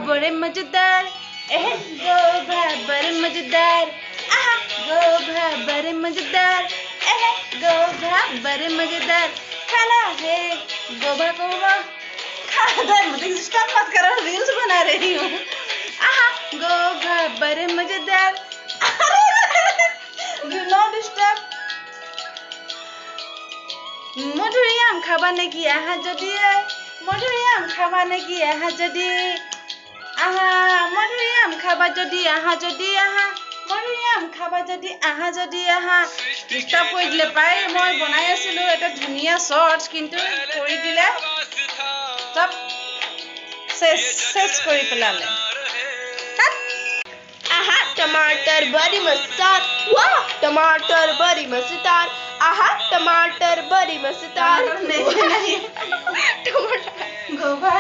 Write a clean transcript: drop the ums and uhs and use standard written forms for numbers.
बड़े मजेदार, गोभा बड़े मजेदार, आहा गोभा बड़े मजेदार, गोभा बड़े मजेदार। खाना है गोभा गोभा खाना। मतलब स्टॉप मत करो, रील्स बना रही हूँ। आहा गोभा बड़े मजेदार, डू नॉट डिस्टर्ब। मधुरियाम खाबा नेकी आहा जदि, मधुरियाम खाबा नेकी आहा जदि, आहा मधुरियाम खाबा जदि आहा जदि, आहा मधुरियाम खाबा जदि आहा जदि, आहा। ডিস্টার্ব কৰি দিলে পাই। মই বনাই আছিলো এটা ধুনীয়া শর্টস, কিন্তু কৰি দিলে সব শেষ কৰি পেলালে। आहा टमाटर बड़ी मजेदार, वाह टमाटर बड़ी मजेदार, आहा टमाटर बड़ी मजेदार। नहीं टमाटर गोभा